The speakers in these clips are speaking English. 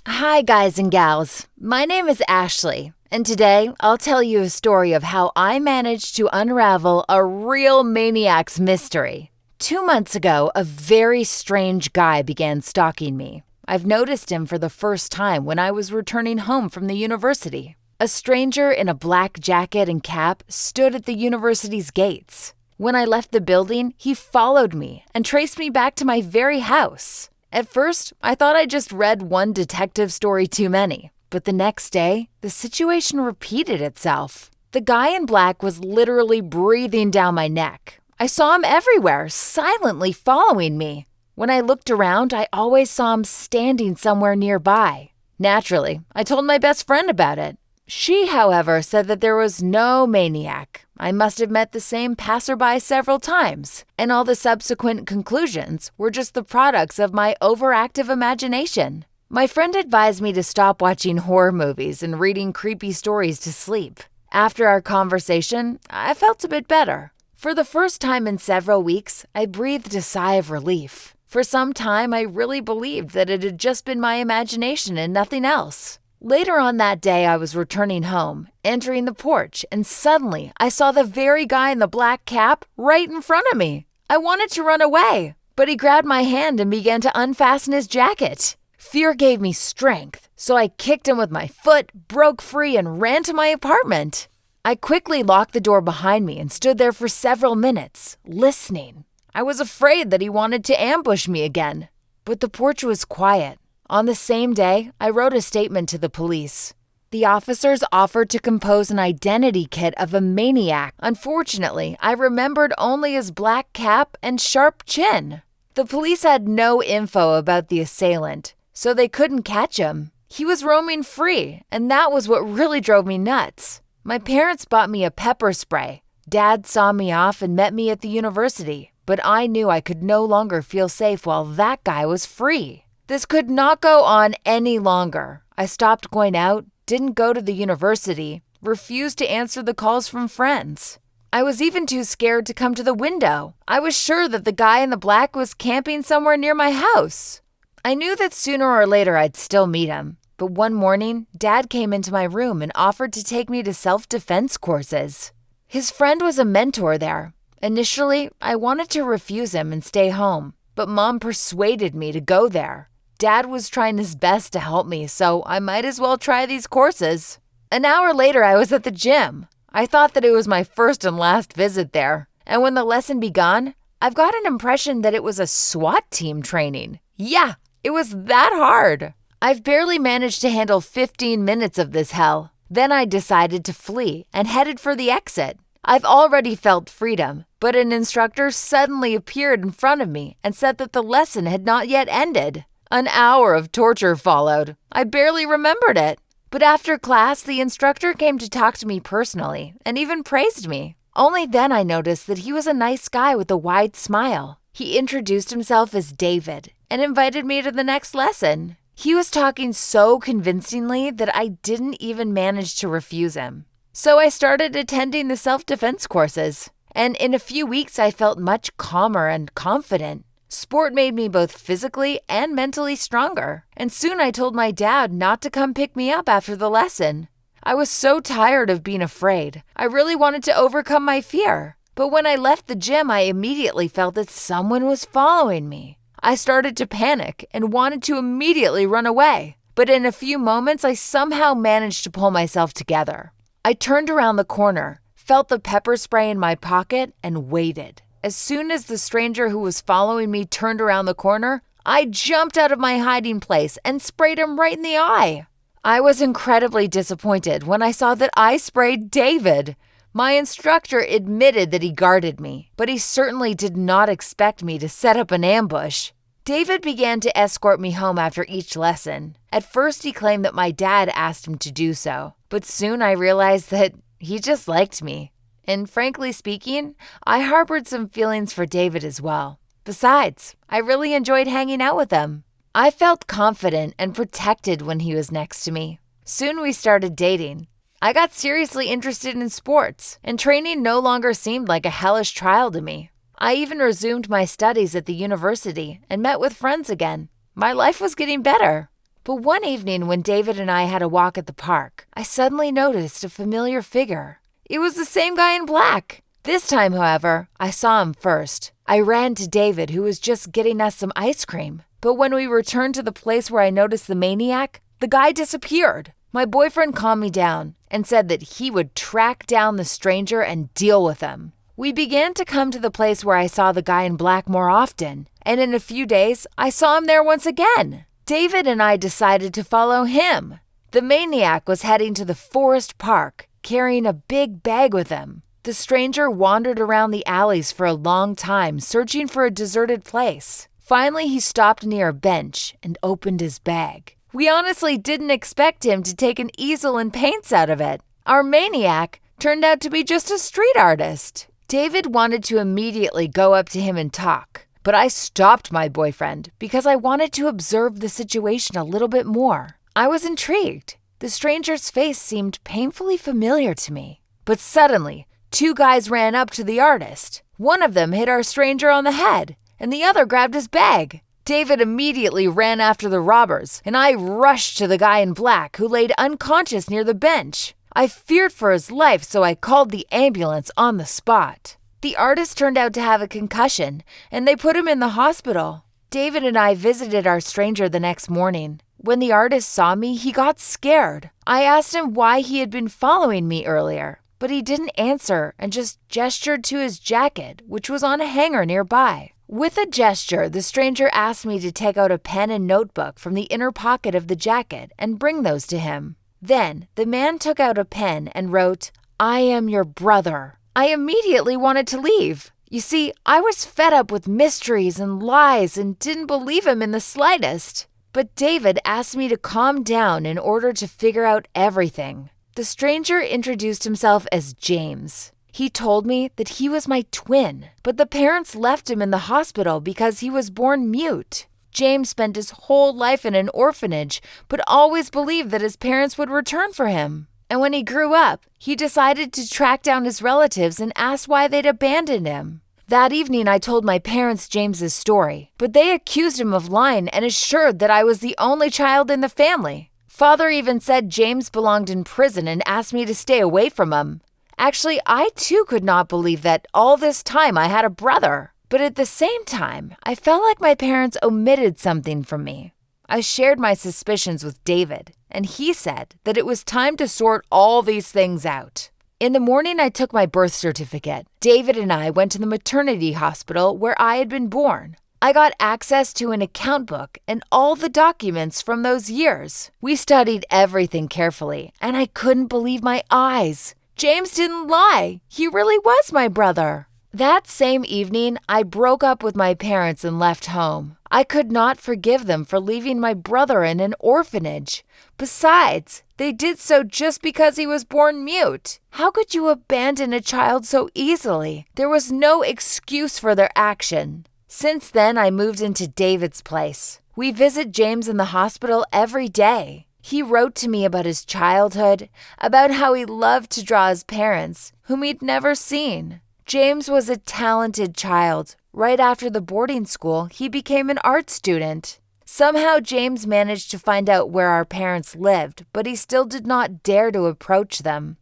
Hi, guys and gals. My name is Ashley, and today I'll tell you a story of how I managed to unravel a real maniac's mystery. 2 months ago, a very strange guy began stalking me. I've noticed him for the first time when I was returning home from the university. A stranger in a black jacket and cap stood at the university's gates. When I left the building, he followed me and traced me back to my very house. At first, I thought I just read one detective story too many. But the next day, the situation repeated itself. The guy in black was literally breathing down my neck. I saw him everywhere, silently following me. When I looked around, I always saw him standing somewhere nearby. Naturally, I told my best friend about it. She, however, said that there was no maniac. I must have met the same passerby several times, and all the subsequent conclusions were just the products of my overactive imagination. My friend advised me to stop watching horror movies and reading creepy stories to sleep. After our conversation, I felt a bit better. For the first time in several weeks, I breathed a sigh of relief. For some time, I really believed that it had just been my imagination and nothing else. Later on that day, I was returning home, entering the porch, and suddenly I saw the very guy in the black cap right in front of me. I wanted to run away, but he grabbed my hand and began to unfasten his jacket. Fear gave me strength, so I kicked him with my foot, broke free, and ran to my apartment. I quickly locked the door behind me and stood there for several minutes, listening. I was afraid that he wanted to ambush me again, but the porch was quiet. On the same day, I wrote a statement to the police. The officers offered to compose an identity kit of a maniac. Unfortunately, I remembered only his black cap and sharp chin. The police had no info about the assailant, so they couldn't catch him. He was roaming free, and that was what really drove me nuts. My parents bought me a pepper spray. Dad saw me off and met me at the university, but I knew I could no longer feel safe while that guy was free. This could not go on any longer. I stopped going out, didn't go to the university, refused to answer the calls from friends. I was even too scared to come to the window. I was sure that the guy in the black was camping somewhere near my house. I knew that sooner or later I'd still meet him. But one morning, Dad came into my room and offered to take me to self-defense courses. His friend was a mentor there. Initially, I wanted to refuse him and stay home, but Mom persuaded me to go there. Dad was trying his best to help me, so I might as well try these courses. An hour later, I was at the gym. I thought that it was my first and last visit there. And when the lesson began, I've got an impression that it was a SWAT team training. Yeah, it was that hard. I've barely managed to handle 15 minutes of this hell. Then I decided to flee and headed for the exit. I've already felt freedom, but an instructor suddenly appeared in front of me and said that the lesson had not yet ended. An hour of torture followed. I barely remembered it. But after class, the instructor came to talk to me personally and even praised me. Only then I noticed that he was a nice guy with a wide smile. He introduced himself as David and invited me to the next lesson. He was talking so convincingly that I didn't even manage to refuse him. So I started attending the self-defense courses. And in a few weeks, I felt much calmer and confident. Sport made me both physically and mentally stronger, and soon I told my dad not to come pick me up after the lesson. I was so tired of being afraid. I really wanted to overcome my fear. But when I left the gym, I immediately felt that someone was following me. I started to panic and wanted to immediately run away. But in a few moments, I somehow managed to pull myself together. I turned around the corner, felt the pepper spray in my pocket, and waited. As soon as the stranger who was following me turned around the corner, I jumped out of my hiding place and sprayed him right in the eye. I was incredibly disappointed when I saw that I sprayed David. My instructor admitted that he guarded me, but he certainly did not expect me to set up an ambush. David began to escort me home after each lesson. At first, he claimed that my dad asked him to do so, but soon I realized that he just liked me. And frankly speaking, I harbored some feelings for David as well. Besides, I really enjoyed hanging out with him. I felt confident and protected when he was next to me. Soon we started dating. I got seriously interested in sports, and training no longer seemed like a hellish trial to me. I even resumed my studies at the university and met with friends again. My life was getting better. But one evening when David and I had a walk at the park, I suddenly noticed a familiar figure. It was the same guy in black. This time, however, I saw him first. I ran to David, who was just getting us some ice cream. But when we returned to the place where I noticed the maniac, the guy disappeared. My boyfriend calmed me down and said that he would track down the stranger and deal with him. We began to come to the place where I saw the guy in black more often, and in a few days, I saw him there once again. David and I decided to follow him. The maniac was heading to the forest park, carrying a big bag with him. The stranger wandered around the alleys for a long time, searching for a deserted place. Finally, he stopped near a bench and opened his bag. We honestly didn't expect him to take an easel and paints out of it. Our maniac turned out to be just a street artist. David wanted to immediately go up to him and talk, but I stopped my boyfriend because I wanted to observe the situation a little bit more. I was intrigued. The stranger's face seemed painfully familiar to me. But suddenly, two guys ran up to the artist. One of them hit our stranger on the head, and the other grabbed his bag. David immediately ran after the robbers, and I rushed to the guy in black who laid unconscious near the bench. I feared for his life, so I called the ambulance on the spot. The artist turned out to have a concussion, and they put him in the hospital. David and I visited our stranger the next morning. When the artist saw me, he got scared. I asked him why he had been following me earlier, but he didn't answer and just gestured to his jacket, which was on a hanger nearby. With a gesture, the stranger asked me to take out a pen and notebook from the inner pocket of the jacket and bring those to him. Then, the man took out a pen and wrote, "I am your brother." I immediately wanted to leave. You see, I was fed up with mysteries and lies and didn't believe him in the slightest. But David asked me to calm down in order to figure out everything. The stranger introduced himself as James. He told me that he was my twin, but the parents left him in the hospital because he was born mute. James spent his whole life in an orphanage, but always believed that his parents would return for him. And when he grew up, he decided to track down his relatives and asked why they'd abandoned him. That evening, I told my parents James's story, but they accused him of lying and assured that I was the only child in the family. Father even said James belonged in prison and asked me to stay away from him. Actually, I too could not believe that all this time I had a brother. But at the same time, I felt like my parents omitted something from me. I shared my suspicions with David, and he said that it was time to sort all these things out. In the morning, I took my birth certificate. David and I went to the maternity hospital where I had been born. I got access to an account book and all the documents from those years. We studied everything carefully, and I couldn't believe my eyes. James didn't lie. He really was my brother. That same evening, I broke up with my parents and left home. I could not forgive them for leaving my brother in an orphanage. Besides, they did so just because he was born mute. How could you abandon a child so easily? There was no excuse for their action. Since then, I moved into David's place. We visit James in the hospital every day. He wrote to me about his childhood, about how he loved to draw his parents, whom he'd never seen. James was a talented child. Right after the boarding school, he became an art student. Somehow, James managed to find out where our parents lived, but he still did not dare to approach them.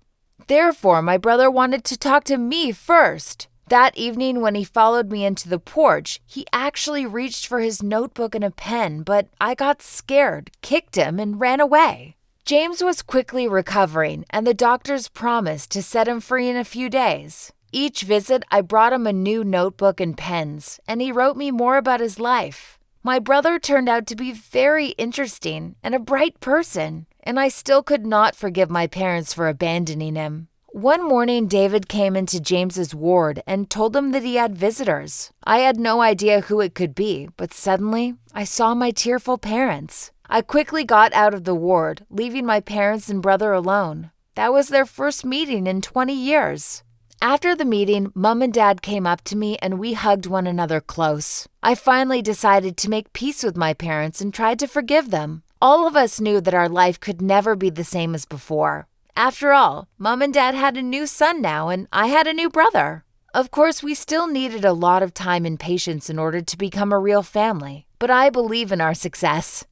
Therefore, my brother wanted to talk to me first. That evening, when he followed me into the porch, he actually reached for his notebook and a pen, but I got scared, kicked him, and ran away. James was quickly recovering, and the doctors promised to set him free in a few days. Each visit, I brought him a new notebook and pens, and he wrote me more about his life. My brother turned out to be very interesting and a bright person, and I still could not forgive my parents for abandoning him. One morning, David came into James's ward and told him that he had visitors. I had no idea who it could be, but suddenly, I saw my tearful parents. I quickly got out of the ward, leaving my parents and brother alone. That was their first meeting in 20 years. After the meeting, Mom and Dad came up to me and we hugged one another close. I finally decided to make peace with my parents and tried to forgive them. All of us knew that our life could never be the same as before. After all, Mom and Dad had a new son now and I had a new brother. Of course, we still needed a lot of time and patience in order to become a real family, but I believe in our success.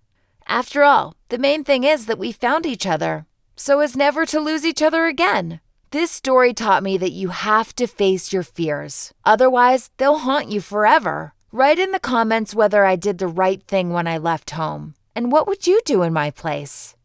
After all, the main thing is that we found each other, so as never to lose each other again. This story taught me that you have to face your fears. Otherwise, they'll haunt you forever. Write in the comments whether I did the right thing when I left home. And what would you do in my place?